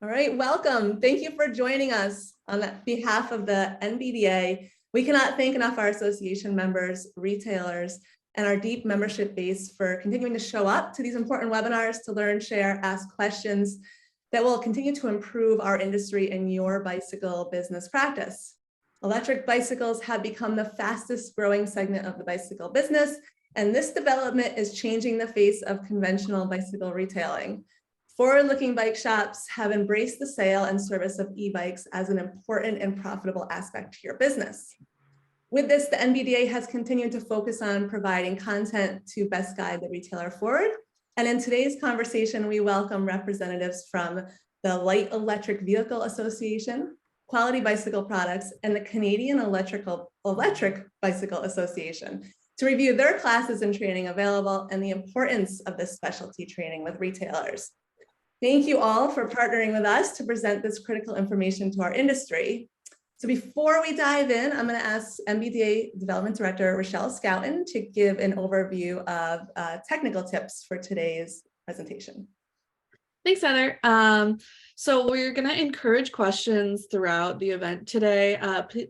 All right, welcome. Thank you for joining us on behalf of the NBDA. We cannot thank enough our association members, retailers, and our deep membership base for continuing to show up to these important webinars to learn, share, ask questions that will continue to improve our industry and your bicycle business practice. Electric bicycles have become the fastest growing segment of the bicycle business, and this development is changing the face of conventional bicycle retailing. Forward-looking bike shops have embraced the sale and service of e-bikes as an important and profitable aspect to your business. With this, the NBDA has continued to focus on providing content to best guide the retailer forward. And in today's conversation, we welcome representatives from the Light Electric Vehicle Association, Quality Bicycle Products, and the Canadian Electric Bicycle Association to review their classes and training available and the importance of this specialty training with retailers. Thank you all for partnering with us to present this critical information to our industry. So before we dive in, I'm going to ask NBDA Development Director Rochelle Scouten to give an overview of technical tips for today's presentation. Thanks, Heather. So we're going to encourage questions throughout the event today.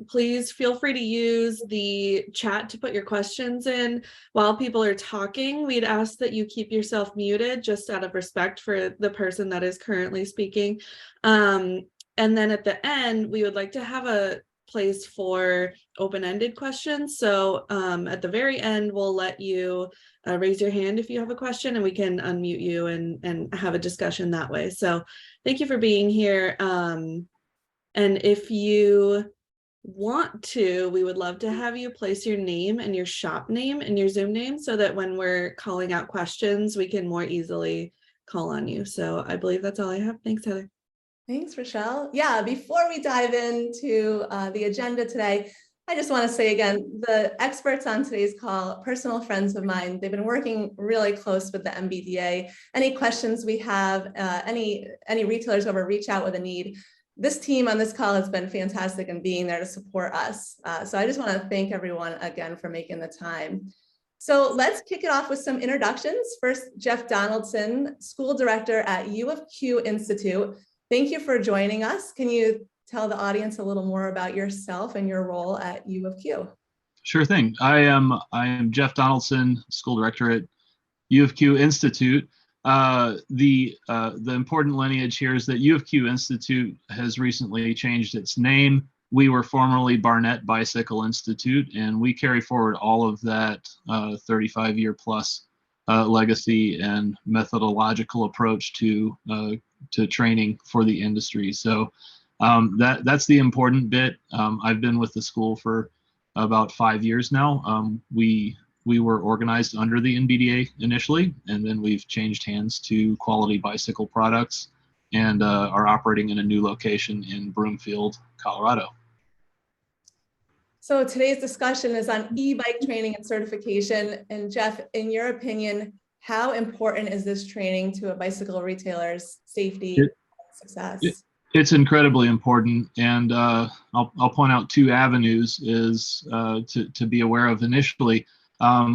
Please feel free to use the chat to put your questions in while people are talking. We'd ask that you keep yourself muted just out of respect for the person that is currently speaking. And then at the end, we would like to have a place for open-ended questions. So at the very end, we'll let you raise your hand if you have a question, and we can unmute you and have a discussion that way. So thank you for being here. And if you want to, we would love to have you place your name and your shop name and your Zoom name so that when we're calling out questions, we can more easily call on you. So I believe that's all I have. Thanks, Heather. Thanks, Rochelle. Yeah, before we dive into the agenda today, I just want to say again, the experts on today's call, personal friends of mine, they've been working really close with the NBDA. Any questions we have, any retailers who ever reach out with a need, this team on this call has been fantastic in being there to support us. So I just want to thank everyone again for making the time. So let's kick it off with some introductions. First, Jeff Donaldson, School Director at U of Q Institute. Thank you for joining us. Can you tell the audience a little more about yourself and your role at U of Q? Sure thing. I am Jeff Donaldson, School Director at U of Q Institute. The important lineage here is that U of Q Institute has recently changed its name. We were formerly Barnett Bicycle Institute, and we carry forward all of that 35-year plus legacy and methodological approach to training for the industry. So that's the important bit. I've been with the school for about 5 years now. We were organized under the NBDA initially, and then we've changed hands to Quality Bicycle Products and are operating in a new location in Broomfield, Colorado. So today's discussion is on e-bike training and certification. And Jeff, in your opinion, how important is this training to a bicycle retailer's safety and success? It's incredibly important, and I'll point out two avenues is to be aware of initially.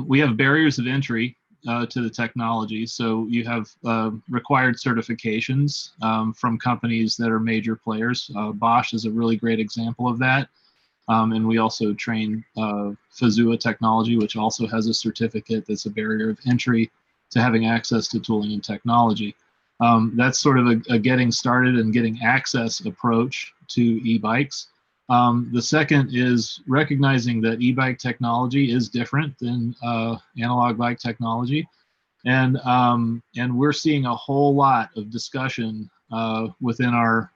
We have barriers of entry to the technology, so you have required certifications from companies that are major players. Bosch is a really great example of that. And we also train Fazua Technology, which also has a certificate that's a barrier of entry to having access to tooling and technology. That's sort of a getting started and getting access approach to e-bikes. The second is recognizing that e-bike technology is different than analog bike technology. And we're seeing a whole lot of discussion within our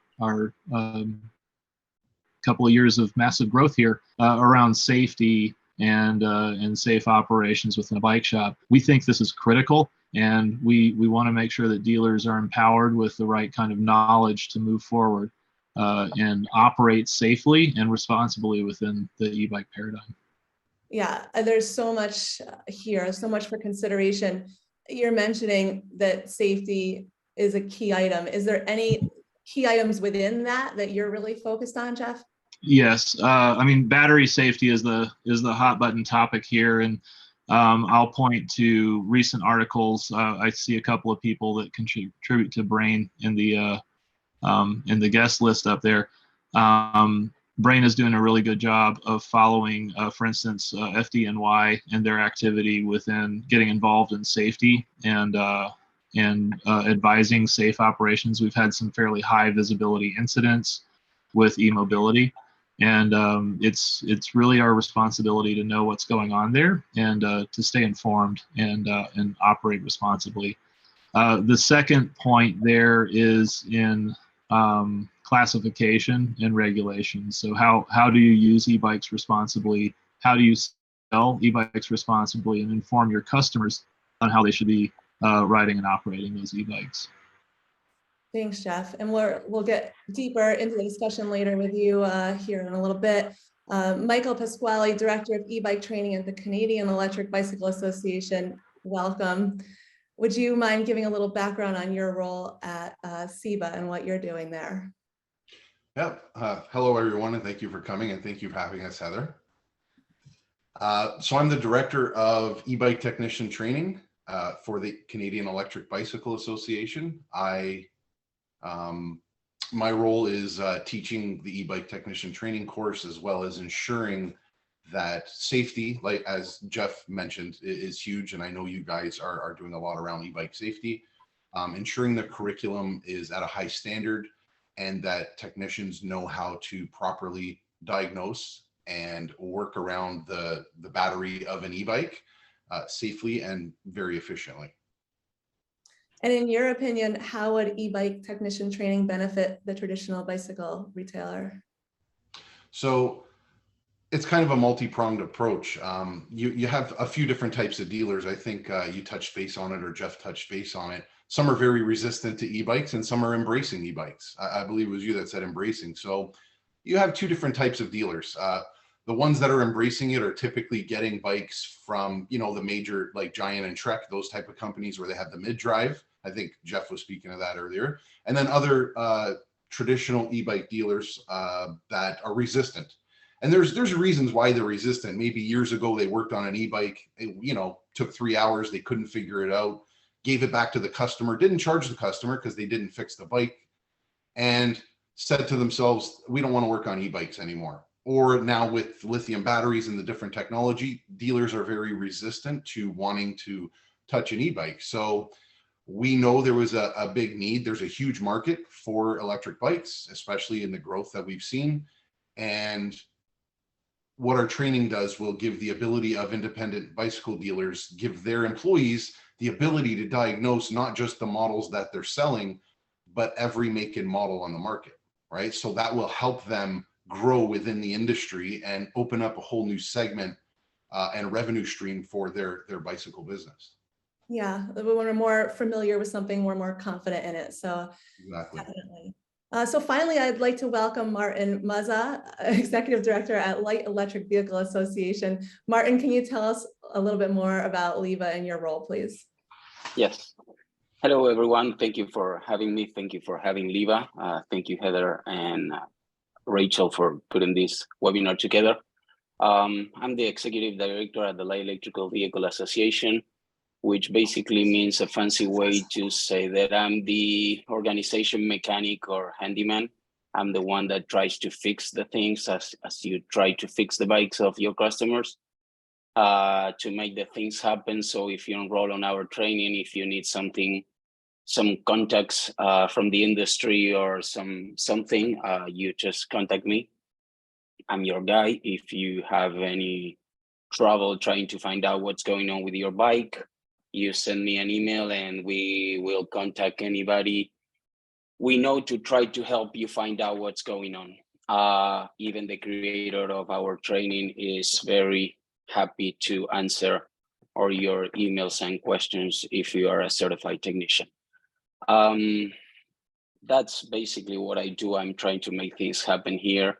couple of years of massive growth here around safety and safe operations within a bike shop. We think this is critical, and we want to make sure that dealers are empowered with the right kind of knowledge to move forward and operate safely and responsibly within the e-bike paradigm. Yeah, there's so much here, so much for consideration. You're mentioning that safety is a key item. Is there any key items within that you're really focused on, Jeff? Yes, I mean, battery safety is the hot button topic here, and I'll point to recent articles. I see a couple of people that contribute to Brain in the in the guest list up there. Brain is doing a really good job of following, for instance, FDNY and their activity within getting involved in safety and advising safe operations. We've had some fairly high visibility incidents with e-mobility, and it's really our responsibility to know what's going on there and to stay informed and operate responsibly. The second point there is in classification and regulation. So how do you use e-bikes responsibly? How do you sell e-bikes responsibly and inform your customers on how they should be riding and operating those e-bikes? Thanks, Jeff. And we'll get deeper into the discussion later with you here in a little bit. Michael Pasquali, Director of e-bike training at the Canadian Electric Bicycle Association, welcome. Would you mind giving a little background on your role at CEBA and what you're doing there? Yeah. Hello, everyone, and thank you for coming, and thank you for having us, Heather. So I'm the Director of e-bike technician training for the Canadian Electric Bicycle Association. My role is teaching the e-bike technician training course, as well as ensuring that safety, like as Jeff mentioned, is huge. And I know you guys are doing a lot around e-bike safety, ensuring the curriculum is at a high standard and that technicians know how to properly diagnose and work around the battery of an e-bike safely and very efficiently. And in your opinion, how would e-bike technician training benefit the traditional bicycle retailer? So it's kind of a multi-pronged approach. You have a few different types of dealers. I think you touched base on it, or Jeff touched base on it. Some are very resistant to e-bikes and some are embracing e-bikes. I believe it was you that said embracing. So you have two different types of dealers. The ones that are embracing it are typically getting bikes from, you know, the major, like Giant and Trek, those type of companies where they have the mid-drive. I think Jeff was speaking of that earlier. And then other traditional e-bike dealers that are resistant. And there's reasons why they're resistant. Maybe years ago they worked on an e-bike, you know, took 3 hours, they couldn't figure it out, gave it back to the customer, didn't charge the customer because they didn't fix the bike, and said to themselves, we don't want to work on e-bikes anymore. Or now with lithium batteries and the different technology, dealers are very resistant to wanting to touch an e-bike. So we know there was a big need. There's a huge market for electric bikes, especially in the growth that we've seen. And what our training does will give the ability of independent bicycle dealers, give their employees the ability to diagnose not just the models that they're selling, but every make and model on the market, right? So that will help them grow within the industry and open up a whole new segment and revenue stream for their bicycle business. Yeah, when we're more familiar with something, we're more confident in it. So exactly. Definitely. So finally, I'd like to welcome Martin Massuh, Executive Director at Light Electric Vehicle Association. Martin, can you tell us a little bit more about LEVA and your role, please? Yes. Hello, everyone. Thank you for having me. Thank you for having LEVA. Thank you, Heather and Rachel, for putting this webinar together. I'm the Executive Director at the Light Electrical Vehicle Association, which basically means a fancy way to say that I'm the organization mechanic or handyman. I'm the one that tries to fix the things as you try to fix the bikes of your customers to make the things happen. So if you enroll on our training, if you need something, some contacts from the industry or something, you just contact me. I'm your guy. If you have any trouble trying to find out what's going on with your bike, you send me an email and we will contact anybody we know to try to help you find out what's going on. Even the creator of our training is very happy to answer all your emails and questions if you are a certified technician. That's basically what I do. I'm trying to make things happen here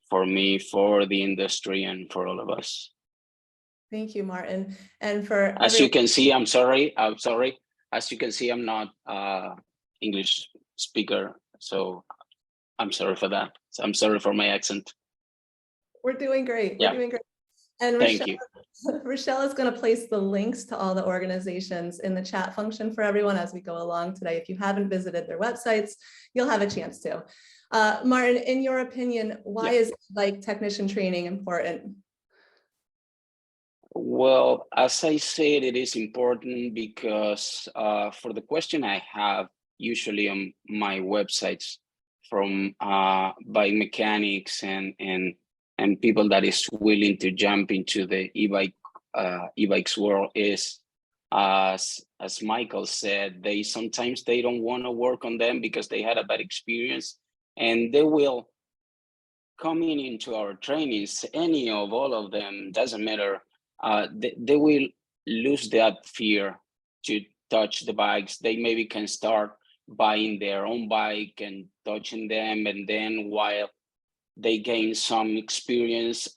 for me, for the industry, and for all of us. Thank you, Martin. And for as you can see, I'm sorry. As you can see, I'm not English speaker, so I'm sorry for that. So I'm sorry for my accent. We're doing great. Yeah. We're doing great. And Thank you. Rochelle is going to place the links to all the organizations in the chat function for everyone as we go along today. If you haven't visited their websites, you'll have a chance to. Martin, in your opinion, why is bike technician training important? Well, as I said, it is important because for the question I have usually on my websites from bike mechanics and people that is willing to jump into the e-bikes world is, as Michael said, sometimes they don't want to work on them because they had a bad experience, and they will coming into our trainings, any of all of them, doesn't matter. They will lose that fear to touch the bikes. They maybe can start buying their own bike and touching them, and then while they gain some experience,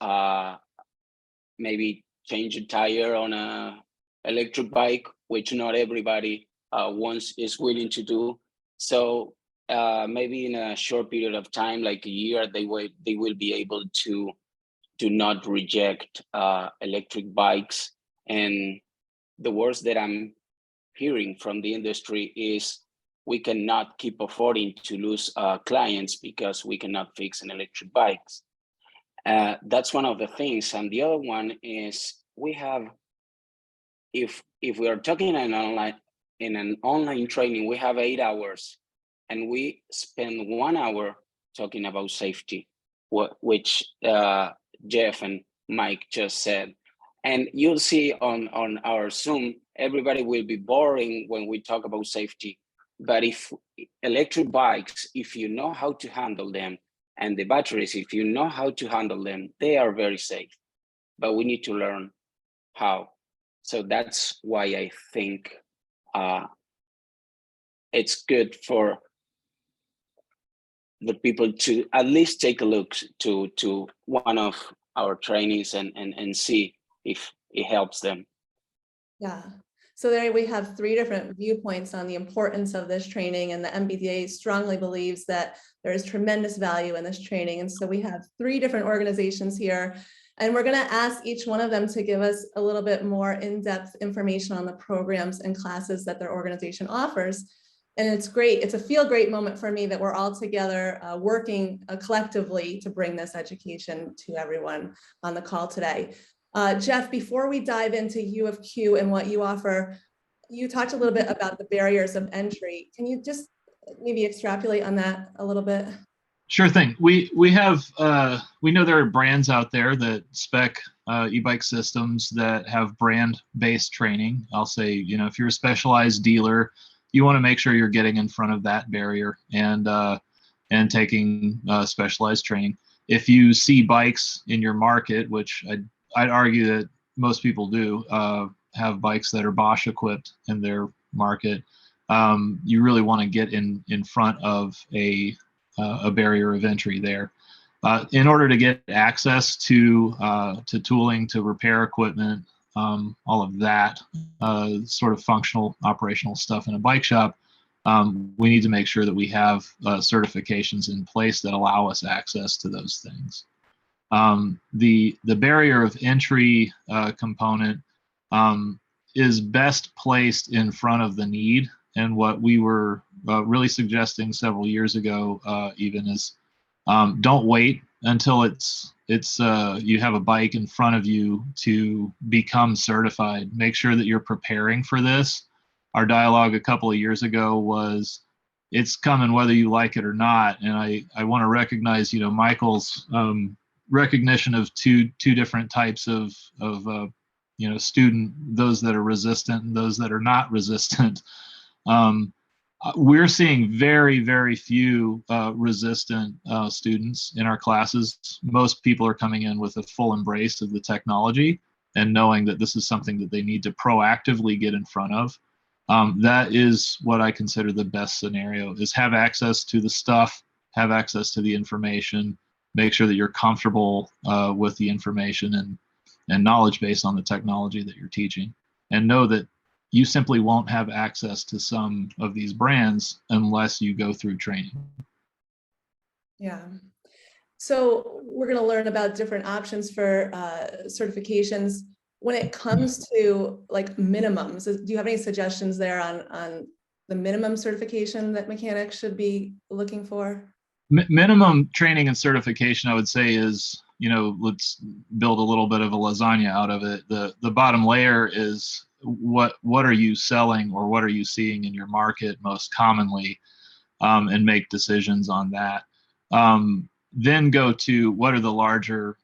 maybe change a tire on a electric bike, which not everybody is willing to do. So maybe in a short period of time, like a year, they will be able to not reject electric bikes. And the words that I'm hearing from the industry is we cannot keep affording to lose clients because we cannot fix an electric bikes. That's one of the things. And the other one is we have, if we are talking in an online training, we have 8 hours and we spend 1 hour talking about safety, which Jeff and Mike just said. And you'll see on our Zoom, everybody will be boring when we talk about safety. But if electric bikes, if you know how to handle them, and the batteries, if you know how to handle them, they are very safe. But we need to learn how. So that's why I think it's good for the people to at least take a look to one of our trainings and see if it helps them. Yeah. So there we have 3 different viewpoints on the importance of this training, and the NBDA strongly believes that there is tremendous value in this training. And so we have 3 different organizations here, and we're going to ask each one of them to give us a little bit more in-depth information on the programs and classes that their organization offers. And it's great. It's a feel great moment for me that we're all together working collectively to bring this education to everyone on the call today. Jeff, before we dive into U of Q and what you offer, you talked a little bit about the barriers of entry. Can you just maybe extrapolate on that a little bit? Sure thing. We know there are brands out there that spec e-bike systems that have brand-based training. I'll say, if you're a specialized dealer, you want to make sure you're getting in front of that barrier and taking specialized training. If you see bikes in your market, which I'd argue that most people do have bikes that are Bosch equipped in their market, you really want to get in front of a barrier of entry there. In order to get access to tooling, to repair equipment, all of that sort of functional operational stuff in a bike shop, we need to make sure that we have certifications in place that allow us access to those things. The barrier of entry component is best placed in front of the need, and what we were really suggesting several years ago even is don't wait until you have a bike in front of you to become certified. Make sure that you're preparing for this. Our dialogue a couple of years ago was, it's coming whether you like it or not. And I want to recognize, Michael's recognition of two different types of student, those that are resistant and those that are not resistant. We're seeing very, very few resistant students in our classes. Most people are coming in with a full embrace of the technology and knowing that this is something that they need to proactively get in front of. That is what I consider the best scenario, is have access to the stuff, have access to the information, make sure that you're comfortable with the information and knowledge based on the technology that you're teaching, and know that you simply won't have access to some of these brands unless you go through training. Yeah. So we're going to learn about different options for certifications. when it comes to like minimums, do you have any suggestions there on the minimum certification that mechanics should be looking for? Minimum training and certification, I would say, is, let's build a little bit of a lasagna out of it. The bottom layer is what are you selling, or what are you seeing in your market most commonly, and make decisions on that. Then go to what are the larger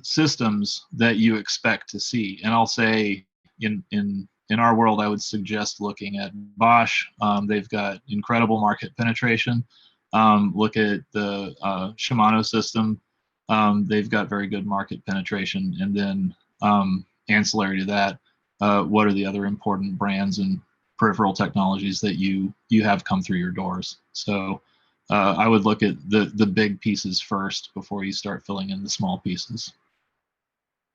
systems that you expect to see. And I'll say in our world, I would suggest looking at Bosch. They've got incredible market penetration. Look at the Shimano system. They've got very good market penetration. And then ancillary to that, what are the other important brands and peripheral technologies that you have come through your doors? So I would look at the big pieces first before you start filling in the small pieces.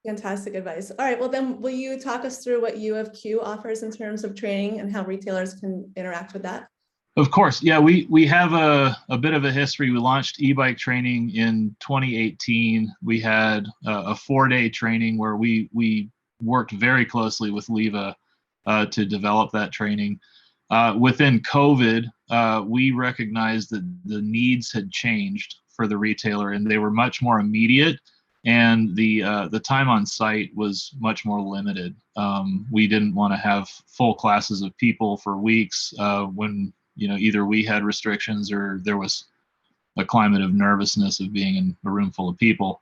Fantastic advice. All right, well then, will you talk us through what U of Q offers in terms of training and how retailers can interact with that? Of course, yeah, we have a bit of a history. We launched e-bike training in 2018. We had a 4-day training where we worked very closely with LEVA to develop that training. Within COVID, we recognized that the needs had changed for the retailer, and they were much more immediate, and the time on site was much more limited. We didn't want to have full classes of people for weeks when either we had restrictions or there was a climate of nervousness of being in a room full of people.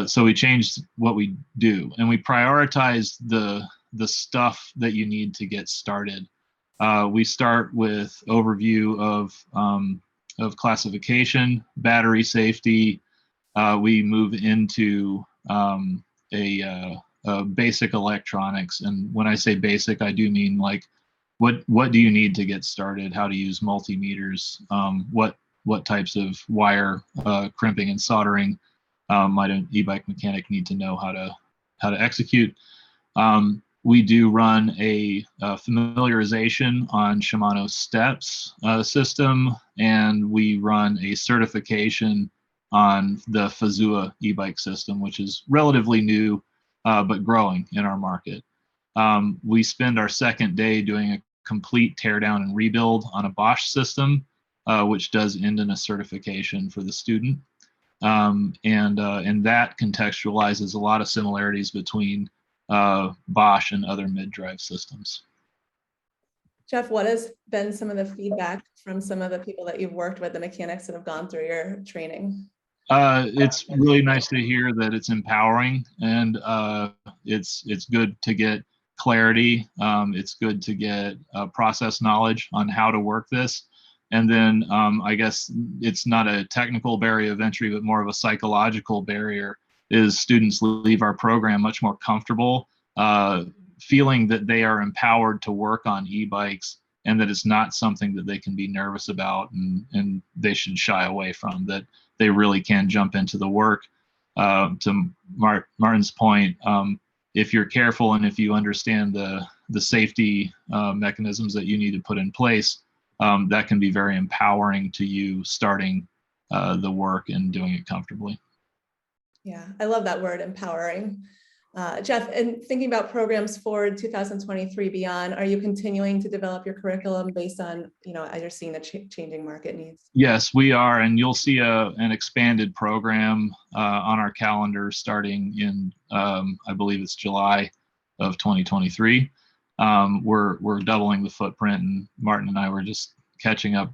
So we changed what we do, and we prioritized the stuff that you need to get started. We start with overview of classification, battery safety. We move into a basic electronics, and when I say basic, I do mean like what do you need to get started? How to use multimeters? What types of wire crimping and soldering might an e-bike mechanic need to know how to execute? We do run a familiarization on Shimano Steps system, and we run a certification on the Fazua e-bike system, which is relatively new but growing in our market. We spend our second day doing a complete teardown and rebuild on a Bosch system, which does end in a certification for the student. And that contextualizes a lot of similarities between Bosch and other mid-drive systems. Jeff, what has been some of the feedback from some of the people that you've worked with, the mechanics that have gone through your training? It's really nice to hear that it's empowering, and it's good to get clarity. It's good to get process knowledge on how to work this. And then I guess it's not a technical barrier of entry, but more of a psychological barrier, is students leave our program much more comfortable, feeling that they are empowered to work on e-bikes, and that it's not something that they can be nervous about and they should shy away from, that they really can jump into the work. To Martin's point, if you're careful and if you understand the safety mechanisms that you need to put in place, that can be very empowering to you starting the work and doing it comfortably. Yeah, I love that word, empowering. Jeff, and thinking about programs for 2023 beyond, are you continuing to develop your curriculum based on, as you're seeing the changing market needs? Yes, we are, and you'll see an expanded program on our calendar starting in, I believe it's July of 2023. We're doubling the footprint, and Martin and I were just catching up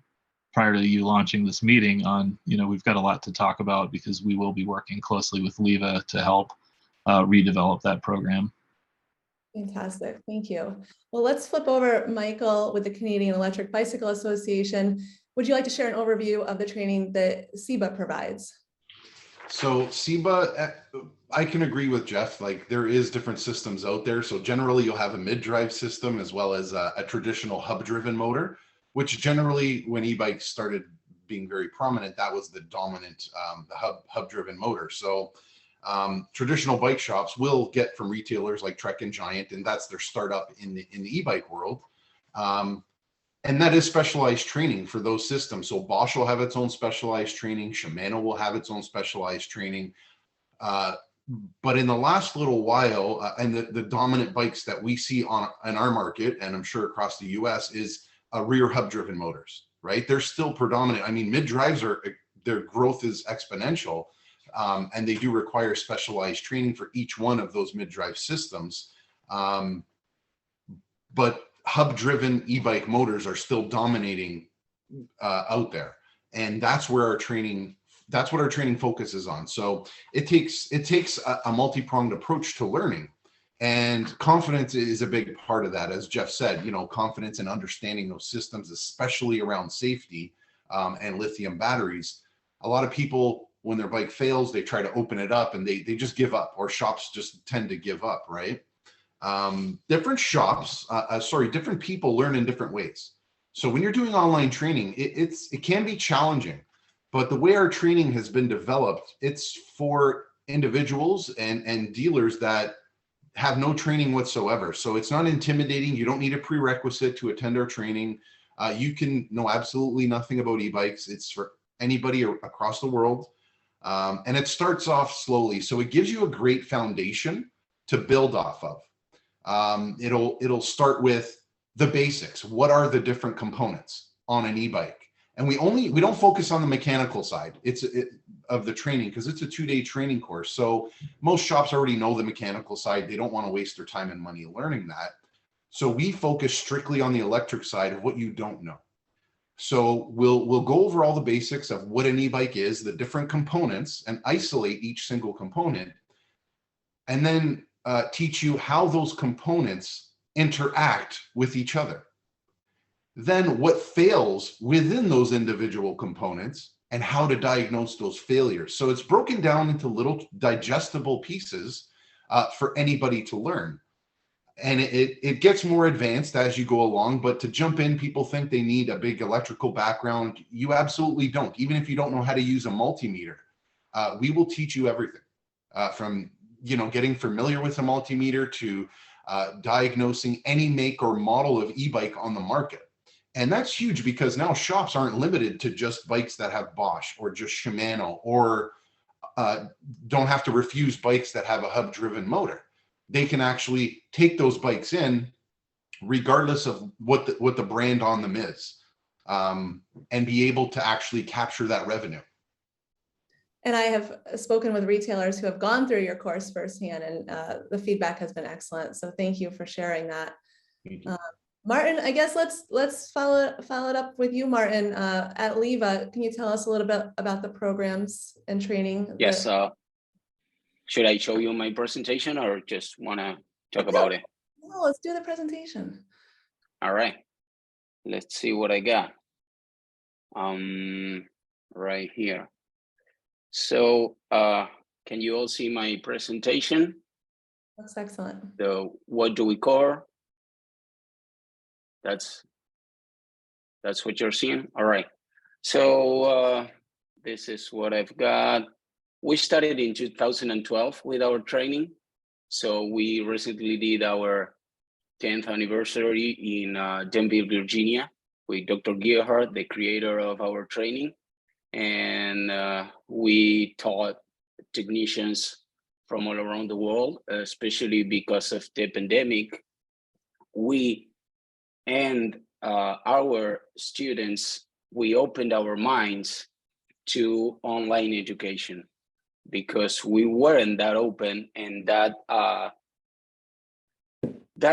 prior to you launching this meeting on, we've got a lot to talk about because we will be working closely with LEVA to help redevelop that program. Fantastic, thank you. Well, let's flip over, Michael, with the Canadian Electric Bicycle Association. Would you like to share an overview of the training that CEBA provides? So CEBA, I can agree with Jeff, like there is different systems out there. So generally you'll have a mid-drive system as well as a traditional hub-driven motor, which generally when e-bikes started being very prominent, that was the dominant the hub-driven motor. So traditional bike shops will get from retailers like Trek and Giant, and that's their startup in the e-bike world. And that is specialized training for those systems. So Bosch will have its own specialized training. Shimano will have its own specialized training. But in the last little while, and the dominant bikes that we see in our market, and I'm sure across the US, is rear hub driven motors, right? They're still predominant. I mean, mid-drives their growth is exponential, and they do require specialized training for each one of those mid-drive systems. But hub-driven e-bike motors are still dominating out there, and that's where our training. That's what our training focuses on. So it takes a multi-pronged approach to learning, and confidence is a big part of that. As Jeff said, you know, confidence in understanding those systems, especially around safety and lithium batteries. A lot of people, when their bike fails, they try to open it up and they just give up, or shops just tend to give up, right? Different people learn in different ways. So when you're doing online training, it can be challenging. But the way our training has been developed, it's for individuals and dealers that have no training whatsoever. So it's not intimidating. You don't need a prerequisite to attend our training. You can know absolutely nothing about e-bikes. It's for anybody across the world. And it starts off slowly. So it gives you a great foundation to build off of. It'll start with the basics. What are the different components on an e-bike? And we don't focus on the mechanical side of the training, because it's a 2-day training course. So most shops already know the mechanical side. They don't want to waste their time and money learning that. So we focus strictly on the electric side of what you don't know. So we'll go over all the basics of what an e-bike is, the different components, and isolate each single component, and then teach you how those components interact with each other. Then what fails within those individual components and how to diagnose those failures. So it's broken down into little digestible pieces for anybody to learn. And it gets more advanced as you go along, but to jump in, people think they need a big electrical background. You absolutely don't. Even if you don't know how to use a multimeter, we will teach you everything from, you know, getting familiar with a multimeter to diagnosing any make or model of e-bike on the market. And that's huge, because now shops aren't limited to just bikes that have Bosch or just Shimano, or don't have to refuse bikes that have a hub-driven motor. They can actually take those bikes in, regardless of what the brand on them is, and be able to actually capture that revenue. And I have spoken with retailers who have gone through your course firsthand, and the feedback has been excellent. So thank you for sharing that. Martin, I guess let's follow it up with you, Martin. At LEVA, can you tell us a little bit about the programs and training? Yes. Should I show you my presentation, or just want to talk about it? No, let's do the presentation. All right. Let's see what I got. Right here. So can you all see my presentation? Looks excellent. So what do we cover? That's what you're seeing. All right. So this is what I've got. We started in 2012 with our training. So we recently did our 10th anniversary in Denville, Virginia, with Dr. Gearhart, the creator of our training. And we taught technicians from all around the world, especially because of the pandemic. We and our students, we opened our minds to online education, because we weren't that open, and that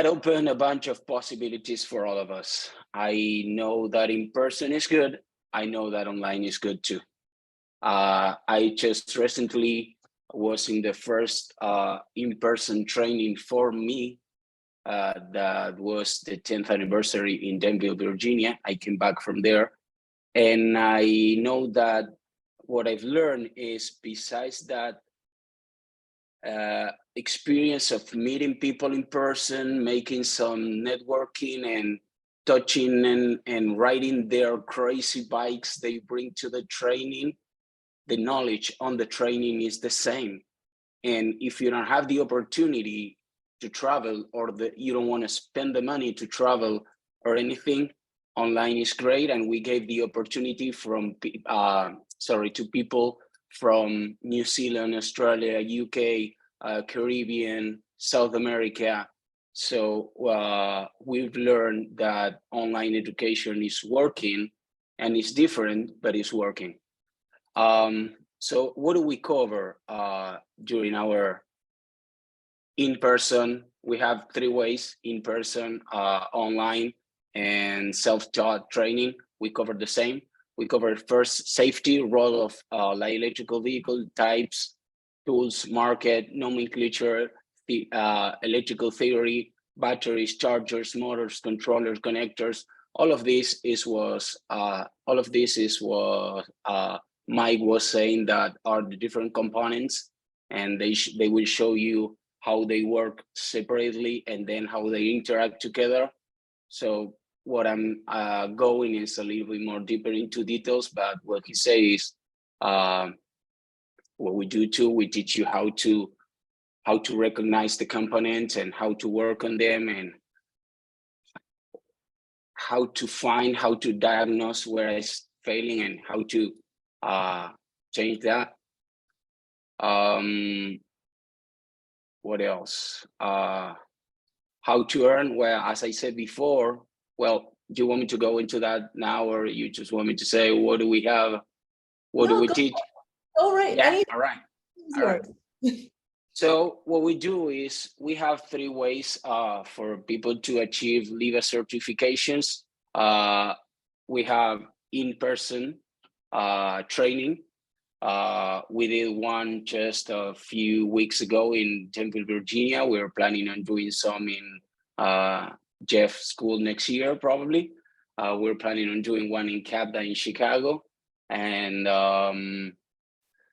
opened a bunch of possibilities for all of us. I know that in person is good. I know that online is good too. I just recently was in the first in-person training for me. That was the 10th anniversary in Denville, Virginia. I came back from there, and I know that what I've learned is, besides that experience of meeting people in person, making some networking and touching and riding their crazy bikes they bring to the training, the knowledge on the training is the same. And if you don't have the opportunity to travel, or you don't want to spend the money to travel or anything, online is great. And we gave the opportunity to people from New Zealand, Australia, UK, Caribbean, South America. So we've learned that online education is working, and it's different, but it's working. So what do we cover during our in-person? We have 3 ways: in-person, online, and self-taught training. We cover the same. We cover first safety, role of light electrical vehicle types, tools, market, nomenclature, the electrical theory, batteries, chargers, motors, controllers, connectors. All of this is what Mike was saying, that are the different components, and they will show you how they work separately and then how they interact together. So what I'm going is a little bit more deeper into details, but what he says, what we do too, we teach you how to recognize the components and how to work on them, and how to diagnose where it's failing and how to change that. What else? How to earn? Well, as I said before, well, do you want me to go into that now, or you just want me to say, what do we have? What do we teach? All right. Yeah, all right. So what we do is we have 3 ways for people to achieve LEVA certifications. We have in-person training. We did one just a few weeks ago in Temple, Virginia. We're planning on doing some in Jeff's school next year, probably. We're planning on doing one in CABDA in Chicago. And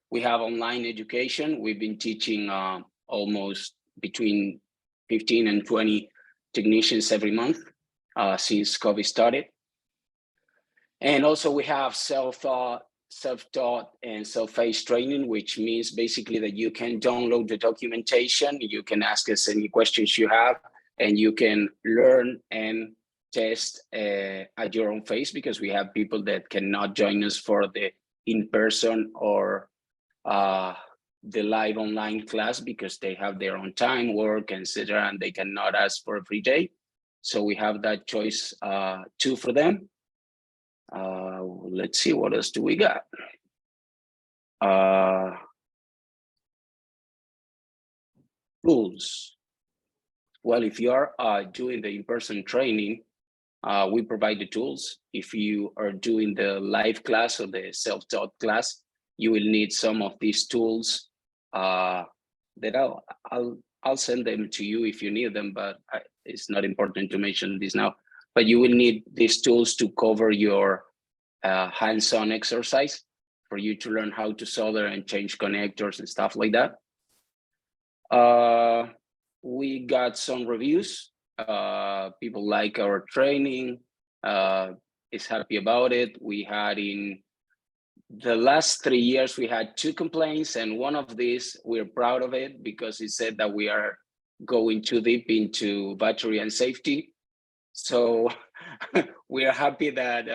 we have online education. We've been teaching almost between 15 and 20 technicians every month since COVID started. And also we have self-taught and self-paced training, which means basically that you can download the documentation, you can ask us any questions you have, and you can learn and test at your own pace, because we have people that cannot join us for the in-person or the live online class because they have their own time, work, etc., and they cannot ask for a free day. So we have that choice too for them. Let's see, what else do we got? Tools. Well, if you are doing the in-person training, we provide the tools. If you are doing the live class or the self-taught class, you will need some of these tools that I'll send them to you if you need them, but it's not important to mention this now. But you will need these tools to cover your hands-on exercise for you to learn how to solder and change connectors and stuff like that. We got some reviews. People like our training, is happy about it. We had in the last 3 years, we had 2 complaints, and one of these, we're proud of it because it said that we are going too deep into battery and safety. So we are happy that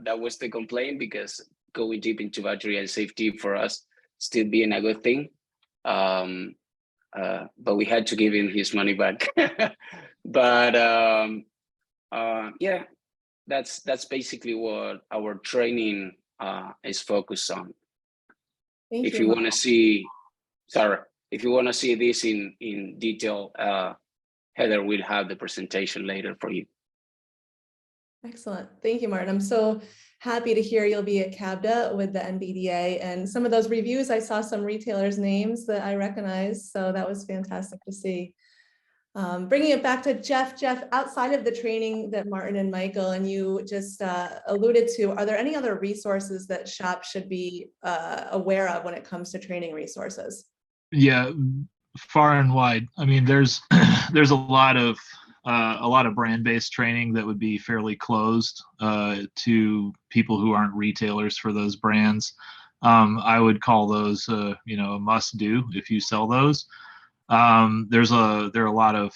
that was the complaint, because going deep into battery and safety for us still being a good thing. But we had to give him his money back. But yeah, that's basically what our training is focused on. If you want to see, Sarah, if you want to see this in detail, Heather will have the presentation later for you. Excellent. Thank you, Martin. I'm so happy to hear you'll be at CABDA with the NBDA, and some of those reviews, I saw some retailers' names that I recognize, so that was fantastic to see. Bringing it back to Jeff, outside of the training that Martin and Michael and you just alluded to, are there any other resources that shops should be aware of when it comes to training resources? Yeah, far and wide. I mean, there's a lot of brand-based training that would be fairly closed to people who aren't retailers for those brands. I would call those a must-do if you sell those. There are a lot of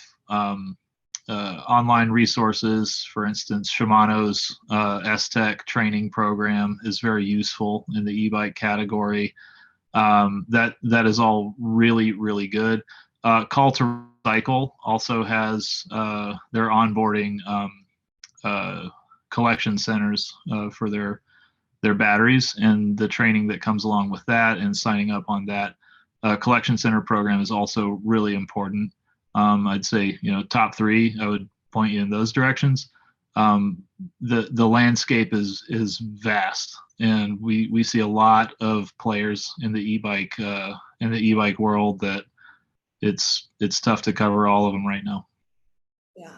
online resources. For instance, Shimano's S-Tech training program is very useful in the e-bike category. That is all really, really good. Call to Recycle also has their onboarding collection centers for their batteries, and the training that comes along with that and signing up on that collection center program is also really important. I'd say, top three, I would point you in those directions. The landscape is vast, and we see a lot of players in the e-bike world that it's tough to cover all of them right now. Yeah.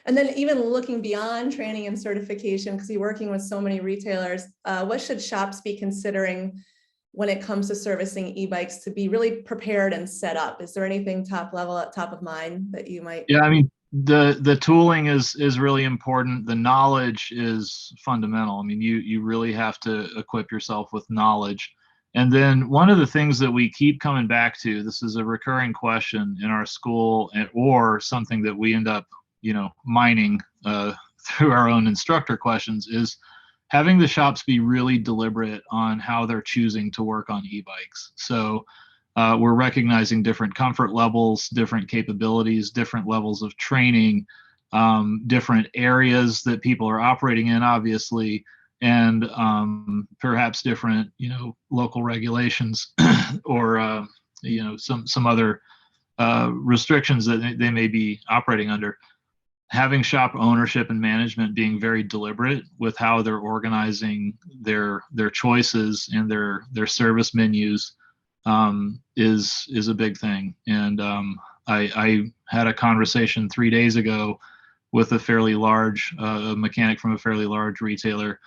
And then even looking beyond training and certification, because you're working with so many retailers, what should shops be considering when it comes to servicing e-bikes to be really prepared and set up? Is there anything top of mind that you might? Yeah, I mean, the tooling is really important. The knowledge is fundamental. I mean, you really have to equip yourself with knowledge. And then one of the things that we keep coming back to, this is a recurring question in our school, or something that we end up mining through our own instructor questions, is having the shops be really deliberate on how they're choosing to work on e-bikes. So we're recognizing different comfort levels, different capabilities, different levels of training, different areas that people are operating in, obviously, and perhaps different, local regulations or some other restrictions that they may be operating under. Having shop ownership and management being very deliberate with how they're organizing their choices and their service menus is a big thing. And I had a conversation 3 days ago with a fairly large mechanic from a fairly large retailer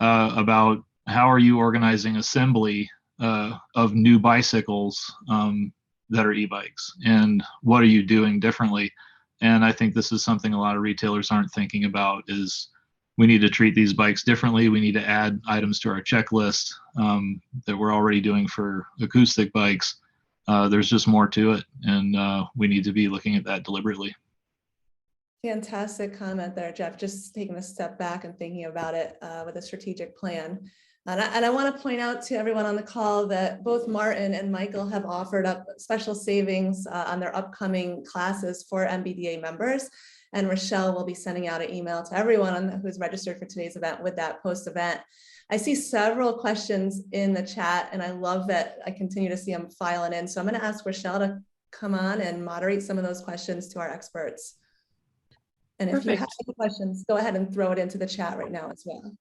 about how are you organizing assembly of new bicycles that are e-bikes, and what are you doing differently? And I think this is something a lot of retailers aren't thinking about, is we need to treat these bikes differently. We need to add items to our checklist that we're already doing for acoustic bikes. There's just more to it, and we need to be looking at that deliberately. Fantastic comment there, Jeff. Just taking a step back and thinking about it with a strategic plan. And I want to point out to everyone on the call that both Martin and Michael have offered up special savings on their upcoming classes for NBDA members. And Rochelle will be sending out an email to everyone who's registered for today's event with that post-event. I see several questions in the chat, and I love that I continue to see them filing in. So I'm going to ask Rochelle to come on and moderate some of those questions to our experts. And if you have any questions, go ahead and throw it into the chat right now as well.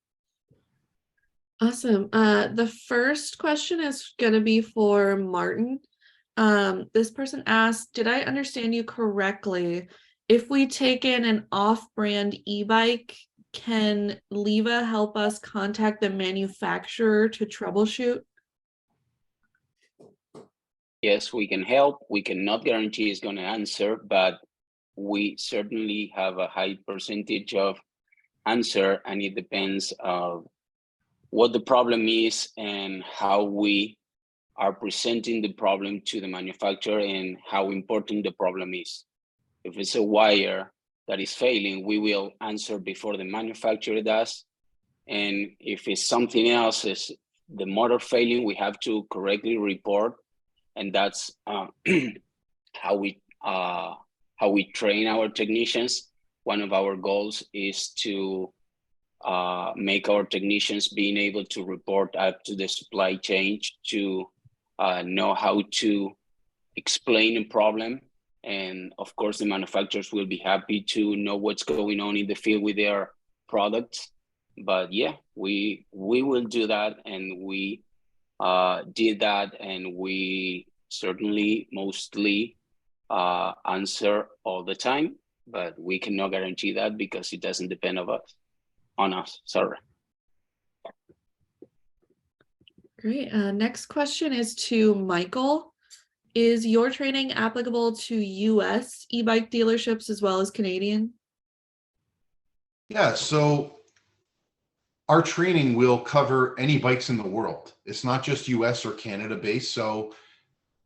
Awesome. The first question is going to be for Martin. This person asked, did I understand you correctly? If we take in an off-brand e-bike, can LEVA help us contact the manufacturer to troubleshoot? Yes, we can help. We cannot guarantee it's going to answer, but we certainly have a high percentage of answer, and it depends on what the problem is and how we are presenting the problem to the manufacturer and how important the problem is. If it's a wire that is failing, we will answer before the manufacturer does. And if it's something else, is the motor failing, we have to correctly report. And that's how we train our technicians. One of our goals is to make our technicians being able to report up to the supply chain to know how to explain a problem. And of course, the manufacturers will be happy to know what's going on in the field with their products. But yeah, we will do that, and we did that, and we certainly mostly answer all the time, but we cannot guarantee that because it doesn't depend on us. Sorry. Great. Next question is to Michael. Is your training applicable to US e-bike dealerships as well as Canadian? Yeah, so our training will cover any bikes in the world. It's not just US or Canada based. So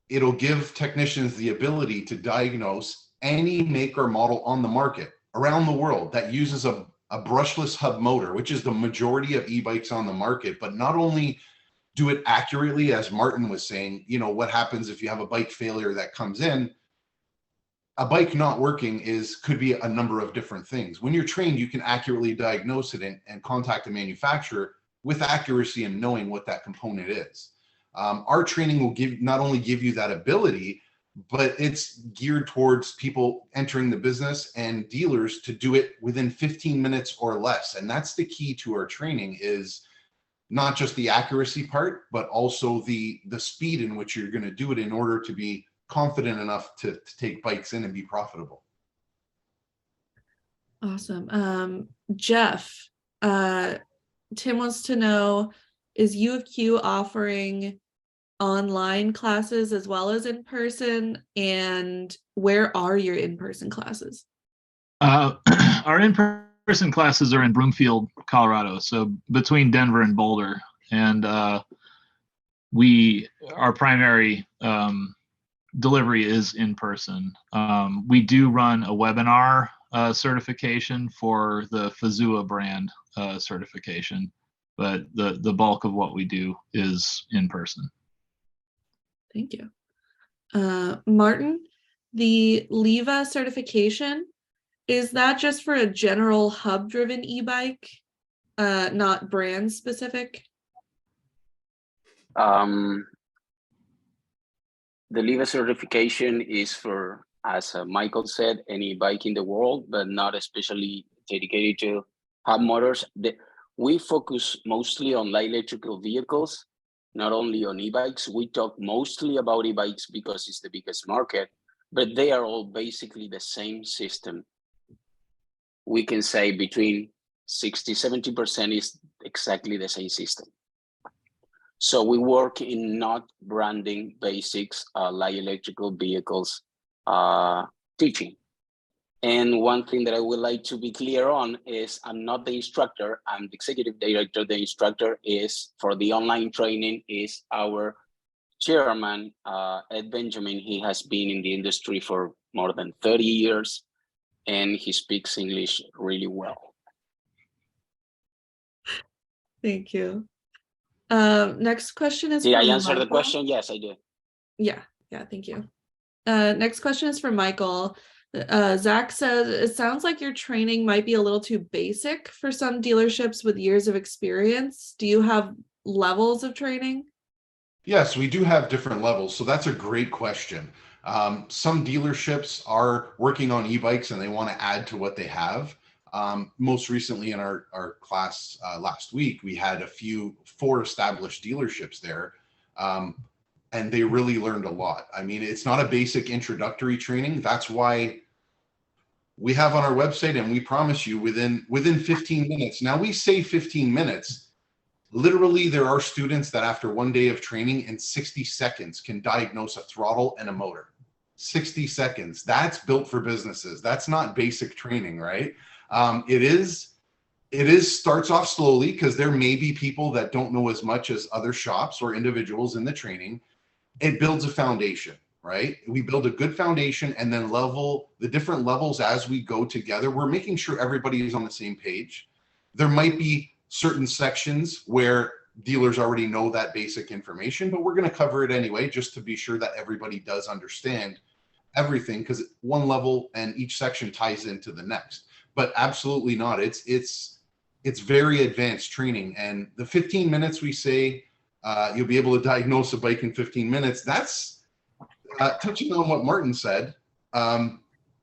it'll give technicians the ability to diagnose any make or model on the market around the world that uses a brushless hub motor, which is the majority of e-bikes on the market. But not only do it accurately, as Martin was saying, what happens if you have a bike failure that comes in, a bike not working could be a number of different things. When you're trained, you can accurately diagnose it and contact the manufacturer with accuracy and knowing what that component is. Our training will not only give you that ability, but it's geared towards people entering the business and dealers to do it within 15 minutes or less. And that's the key to our training, is not just the accuracy part, but also the speed in which you're going to do it in order to be confident enough to take bikes in and be profitable. Awesome. Jeff, Tim wants to know, is U of Q offering online classes as well as in person, and where are your in-person classes? Our in-person classes are in Broomfield, Colorado, so between Denver and Boulder, and our primary delivery is in person. We do run a webinar certification for the Fazua brand certification, but the bulk of what we do is in person. Thank you. Martin, the LEVA certification, is that just for a general hub-driven e-bike, not brand specific? The LEVA certification is for, as Michael said, any bike in the world, but not especially dedicated to hub motors. We focus mostly on light electrical vehicles, not only on e-bikes. We talk mostly about e-bikes because it's the biggest market, but they are all basically the same system. We can say between 60–70% is exactly the same system. So we work in not branding basics, light electrical vehicles teaching. And one thing that I would like to be clear on is I'm not the instructor, I'm the executive director. The instructor is, for the online training, is our chairman, Ed Benjamin. He has been in the industry for more than 30 years, and he speaks English really well. Thank you. Next question is Did I for answer the Michael. question? Yes, I did. Yeah, thank you. Next question is for Michael. Zach says, it sounds like your training might be a little too basic for some dealerships with years of experience. Do you have levels of training? Yes, we do have different levels. So that's a great question. Some dealerships are working on e-bikes and they want to add to what they have. Most recently in our class last week, we had 4 established dealerships there. And they really learned a lot. I mean, it's not a basic introductory training. That's why we have on our website, and we promise you within 15 minutes. Now we say 15 minutes. Literally, there are students that after 1 day of training in 60 seconds can diagnose a throttle and a motor. 60 seconds. That's built for businesses. That's not basic training, right? It starts off slowly because there may be people that don't know as much as other shops or individuals in the training. It builds a foundation, right? We build a good foundation and then level the different levels as we go together. We're making sure everybody is on the same page. There might be certain sections where dealers already know that basic information, but we're going to cover it anyway, just to be sure that everybody does understand everything, because one level and each section ties into the next. But absolutely not. It's very advanced training. And the 15 minutes we say, you'll be able to diagnose a bike in 15 minutes. That's touching on what Martin said.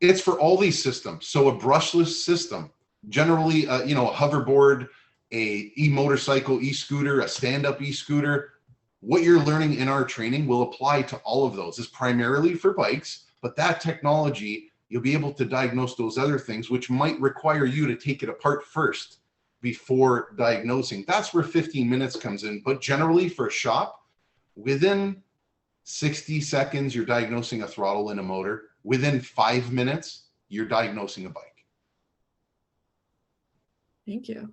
It's for all these systems. So a brushless system, generally, a hoverboard, a e-motorcycle, e-scooter, a stand-up e-scooter. What you're learning in our training will apply to all of those. It's primarily for bikes, but that technology, you'll be able to diagnose those other things, which might require you to take it apart first before diagnosing. That's where 15 minutes comes in. But generally for a shop, within 60 seconds, you're diagnosing a throttle and a motor. Within 5 minutes, you're diagnosing a bike. Thank you.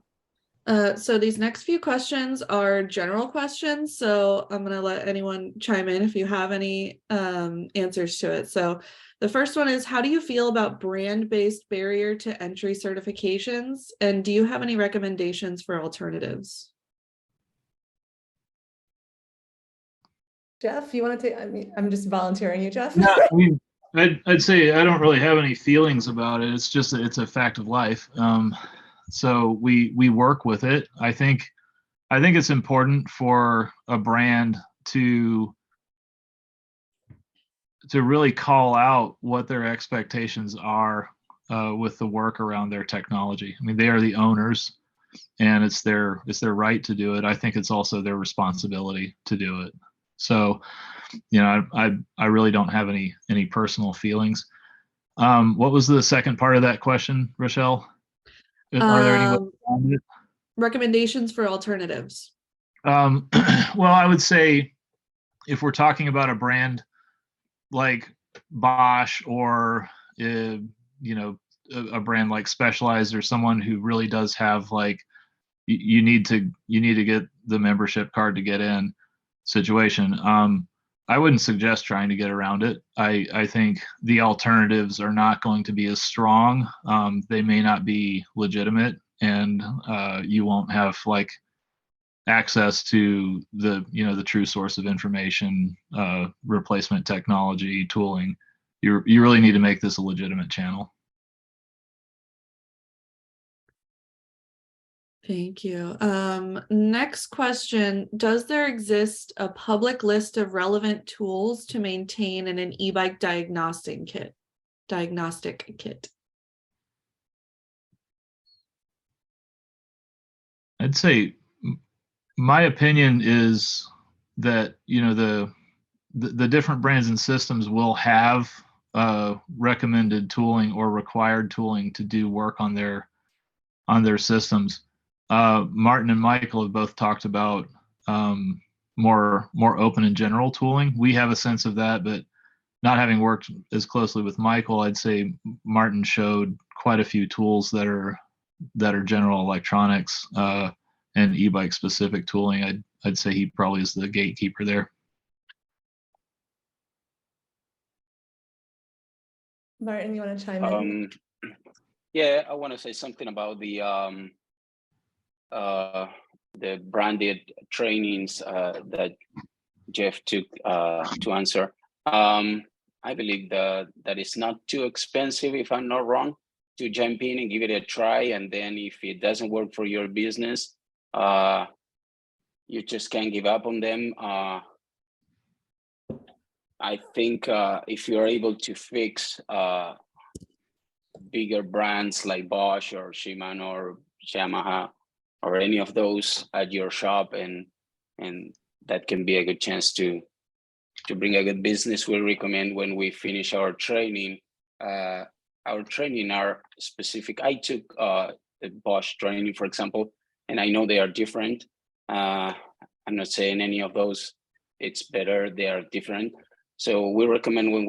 So these next few questions are general questions. So I'm going to let anyone chime in if you have any answers to it. So the first one is, how do you feel about brand-based barrier to entry certifications? And do you have any recommendations for alternatives? Jeff, you want to take, I'm just volunteering you, Jeff. Yeah, I'd say I don't really have any feelings about it. It's just it's a fact of life. So we work with it. I think it's important for a brand to really call out what their expectations are with the work around their technology. I mean, they are the owners, and it's their right to do it. I think it's also their responsibility to do it. So, I really don't have any personal feelings. What was the second part of that question, Rochelle? Are there any recommendations for alternatives? Well, I would say if we're talking about a brand like Bosch or a brand like Specialized, or someone who really does have like you need to get the membership card to get in situation. I wouldn't suggest trying to get around it. I think the alternatives are not going to be as strong. They may not be legitimate, and you won't have like access to the true source of information, replacement technology, tooling. You really need to make this a legitimate channel. Thank you. Next question. Does there exist a public list of relevant tools to maintain in an e-bike diagnostic kit? I'd say my opinion is that the different brands and systems will have recommended tooling or required tooling to do work on their systems. Martin and Michael have both talked about more open and general tooling. We have a sense of that, but not having worked as closely with Michael, I'd say Martin showed quite a few tools that are general electronics and e-bike specific tooling. I'd say he probably is the gatekeeper there. Martin, you want to chime in? Yeah, I want to say something about the branded trainings that Jeff took to answer. I believe that it's not too expensive, if I'm not wrong, to jump in and give it a try. And then if it doesn't work for your business, you just can't give up on them. I think if you're able to fix bigger brands like Bosch or Shimano or Yamaha or any of those at your shop, and that can be a good chance to bring a good business. We recommend when we finish our training are specific. I took the Bosch training, for example, and I know they are different. I'm not saying any of those it's better, they are different. So we recommend when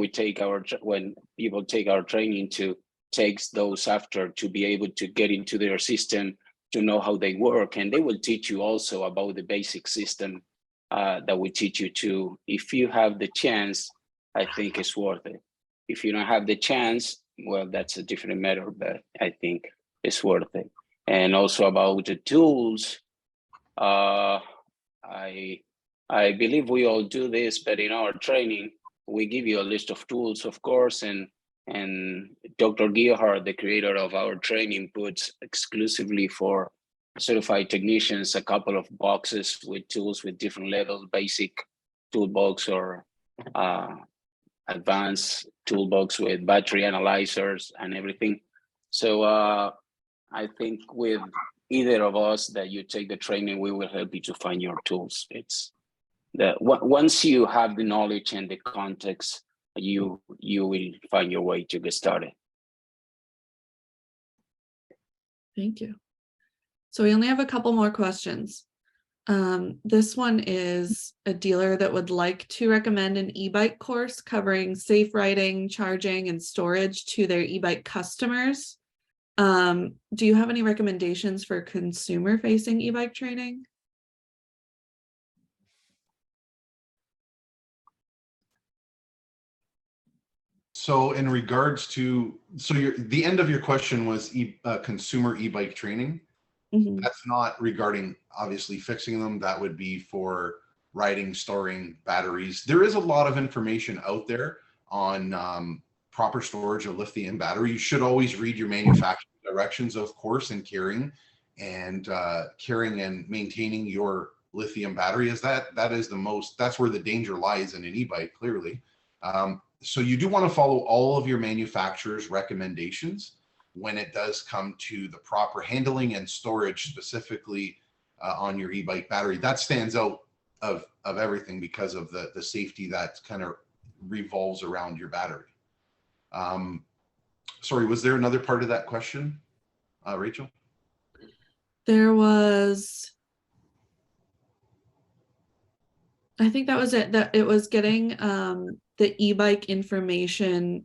people take our training to take those after, to be able to get into their system, to know how they work. And they will teach you also about the basic system that we teach you to. If you have the chance, I think it's worth it. If you don't have the chance, well, that's a different matter, but I think it's worth it. And also about the tools, I believe we all do this, but in our training, we give you a list of tools, of course, and Dr. Gearhart, the creator of our training, puts exclusively for certified technicians a couple of boxes with tools with different levels, basic toolbox or advanced toolbox with battery analyzers and everything. So I think with either of us that you take the training, we will help you to find your tools. It's that once you have the knowledge and the context, you will find your way to get started. Thank you. So we only have a couple more questions. This one is a dealer that would like to recommend an e-bike course covering safe riding, charging, and storage to their e-bike customers. Do you have any recommendations for consumer-facing e-bike training? So in regards to, the end of your question was consumer e-bike training. Mm-hmm. That's not regarding obviously fixing them. That would be for riding, storing batteries. There is a lot of information out there on proper storage of lithium battery. You should always read your manufacturer directions, of course, in carrying and maintaining your lithium battery, as that's where the danger lies in an e-bike, clearly. So you do want to follow all of your manufacturer's recommendations when it does come to the proper handling and storage, specifically on your e-bike battery. That stands out of everything because of the safety that kind of revolves around your battery. Sorry, was there another part of that question, Rachel? There was, I think that was it, that it was getting the e-bike information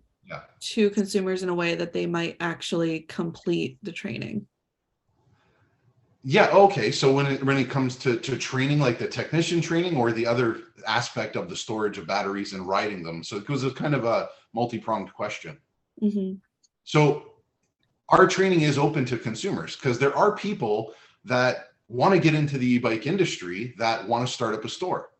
to consumers in a way that they might actually complete the training. Yeah, okay. So when it comes to training, like the technician training or the other aspect of the storage of batteries and riding them. So it was a kind of a multi-pronged question. Mm-hmm. So our training is open to consumers because there are people that want to get into the e-bike industry that want to start up a store.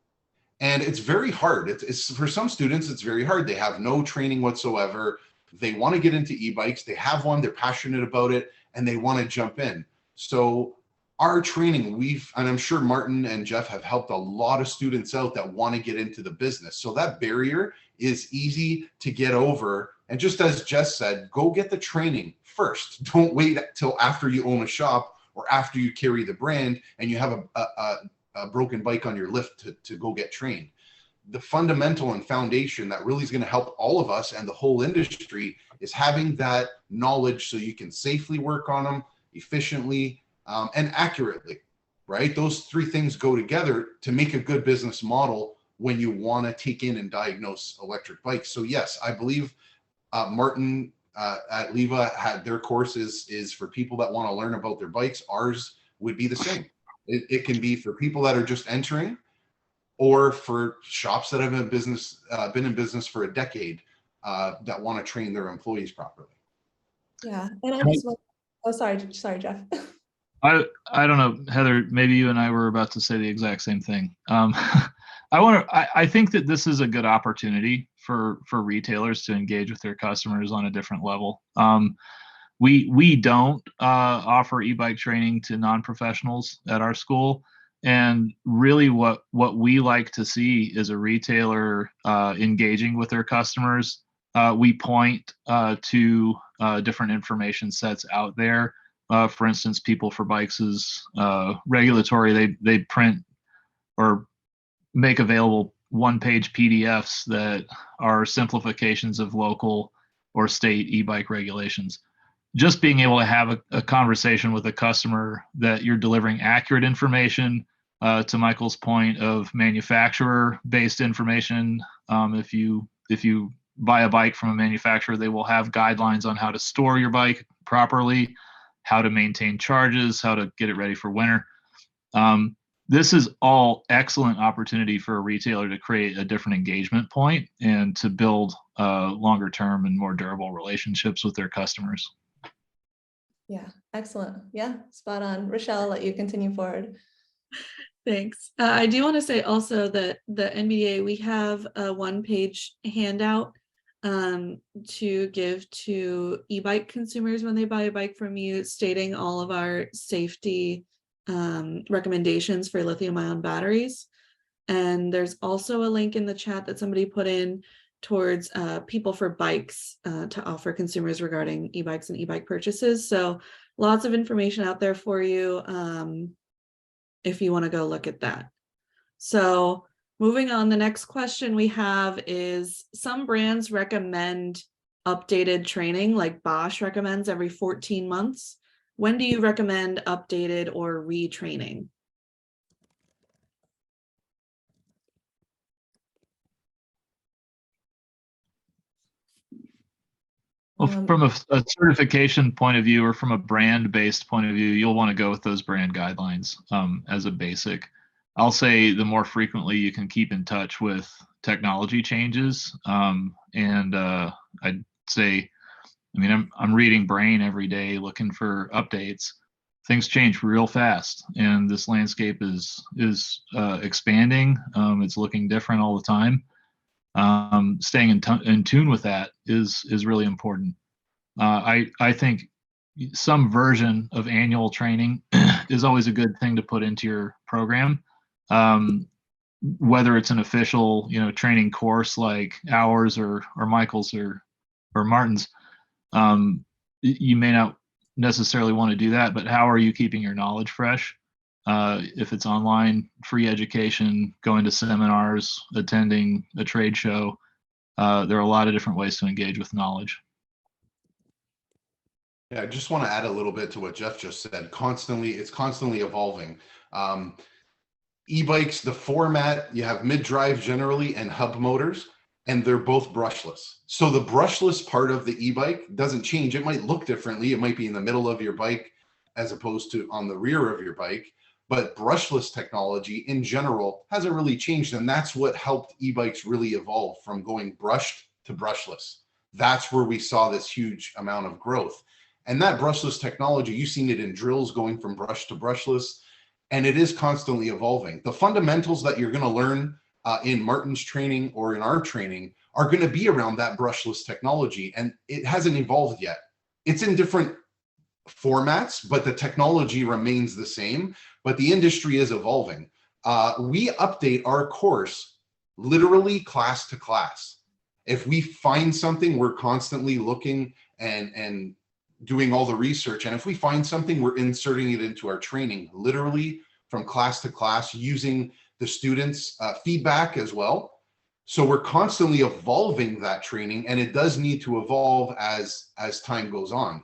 And it's very hard. It's for some students, it's very hard. They have no training whatsoever. They want to get into e-bikes. They have one, they're passionate about it, and they want to jump in. So our training, and I'm sure Martin and Jeff have helped a lot of students out that want to get into the business. So that barrier is easy to get over. And just as Jess said, go get the training first. Don't wait till after you own a shop or after you carry the brand and you have a broken bike on your lift to go get trained. The fundamental and foundation that really is going to help all of us and the whole industry is having that knowledge so you can safely work on them efficiently and accurately, right? Those three things go together to make a good business model when you want to take in and diagnose electric bikes. So yes, I believe Martin at LEVA had their courses is for people that want to learn about their bikes. Ours would be the same. It can be for people that are just entering, or for shops that have been in business for a decade that want to train their employees properly. Yeah, and I just want, oh, sorry, Jeff. I don't know, Heather, maybe you and I were about to say the exact same thing. I think that this is a good opportunity for retailers to engage with their customers on a different level. We don't offer e-bike training to non-professionals at our school. And really what we like to see is a retailer engaging with their customers. We point to different information sets out there. For instance, People for Bikes is regulatory. They print or make available one-page PDFs that are simplifications of local or state e-bike regulations. Just being able to have a conversation with a customer that you're delivering accurate information, to Michael's point of manufacturer-based information. If you buy a bike from a manufacturer, they will have guidelines on how to store your bike properly, how to maintain charges, how to get it ready for winter. This is all excellent opportunity for a retailer to create a different engagement point and to build longer term and more durable relationships with their customers. Yeah, excellent. Yeah, spot on. Rochelle, I'll let you continue forward. Thanks. I do want to say also that the NBDA, we have a one-page handout to give to e-bike consumers when they buy a bike from you, stating all of our safety recommendations for lithium-ion batteries. And there's also a link in the chat that somebody put in towards People for Bikes to offer consumers regarding e-bikes and e-bike purchases. So lots of information out there for you if you want to go look at that. So moving on, the next question we have is, some brands recommend updated training, like Bosch recommends every 14 months. When do you recommend updated or retraining? Well, from a certification point of view or from a brand-based point of view, you'll want to go with those brand guidelines as a basic. I'll say the more frequently you can keep in touch with technology changes. And I'd say, I mean, I'm reading Brain every day looking for updates. Things change real fast, and this landscape is expanding. It's looking different all the time. staying in tune with that is really important. I think some version of annual training is always a good thing to put into your program. Whether it's an official, training course like ours or Michael's or Martin's, you may not necessarily want to do that, but how are you keeping your knowledge fresh? If it's online, free education, going to seminars, attending a trade show, there are a lot of different ways to engage with knowledge. Yeah, I just want to add a little bit to what Jeff just said. It's constantly evolving. E-bikes, the format, you have mid-drive generally and hub motors, and they're both brushless. So the brushless part of the e-bike doesn't change. It might look differently. It might be in the middle of your bike as opposed to on the rear of your bike, but brushless technology in general hasn't really changed. And that's what helped e-bikes really evolve from going brushed to brushless. That's where we saw this huge amount of growth. And that brushless technology, you've seen it in drills going from brush to brushless, and it is constantly evolving. The fundamentals that you're going to learn in Martin's training or in our training are going to be around that brushless technology, and it hasn't evolved yet. It's in different formats, but the technology remains the same, but the industry is evolving. We update our course literally class to class. If we find something, we're constantly looking and doing all the research. And if we find something, we're inserting it into our training, literally from class to class, using the students' feedback as well. So we're constantly evolving that training, and it does need to evolve as time goes on.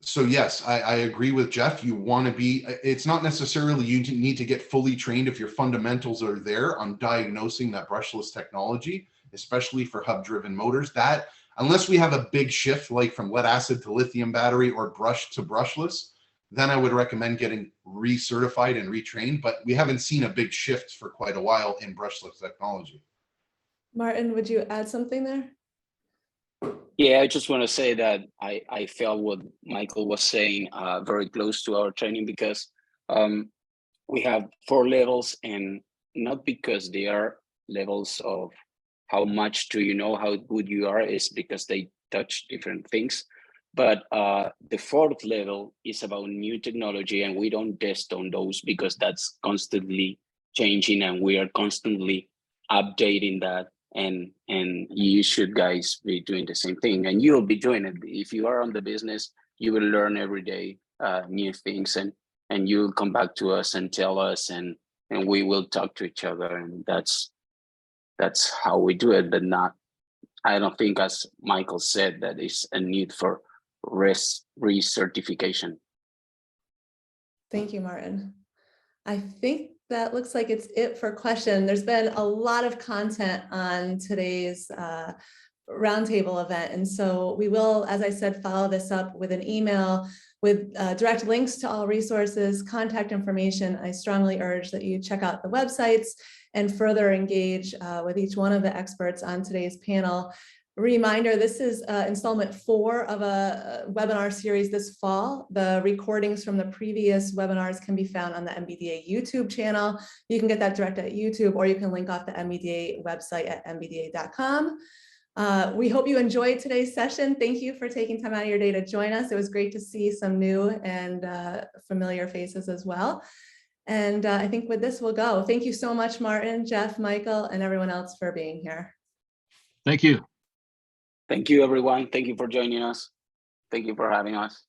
So yes, I agree with Jeff. You want to be, it's not necessarily you need to get fully trained if your fundamentals are there on diagnosing that brushless technology, especially for hub-driven motors. That, unless we have a big shift like from lead acid to lithium battery or brush to brushless, then I would recommend getting recertified and retrained, but we haven't seen a big shift for quite a while in brushless technology. Martin, would you add something there? Yeah, I just want to say that I felt what Michael was saying very close to our training, because we have 4 levels, and not because they are levels of how much do you know, how good you are, is because they touch different things. But the 4th level is about new technology, and we don't test on those because that's constantly changing, and we are constantly updating that. And you should guys be doing the same thing, and you'll be doing it. If you are on the business, you will learn every day new things, and you'll come back to us and tell us, and we will talk to each other, and that's how we do it. But not, I don't think, as Michael said, that is a need for recertification. Thank you, Martin. I think that looks like it's it for question. There's been a lot of content on today's roundtable event. And so we will, as I said, follow this up with an email with direct links to all resources, contact information. I strongly urge that you check out the websites and further engage with each one of the experts on today's panel. Reminder, this is installment 4 of a webinar series this fall. The recordings from the previous webinars can be found on the NBDA YouTube channel. You can get that direct at YouTube, or you can link off the NBDA website at nbda.com. We hope you enjoyed today's session. Thank you for taking time out of your day to join us. It was great to see some new and familiar faces as well. And I think with this, we'll go. Thank you so much, Martin, Jeff, Michael, and everyone else for being here. Thank you. Thank you, everyone. Thank you for joining us. Thank you for having us.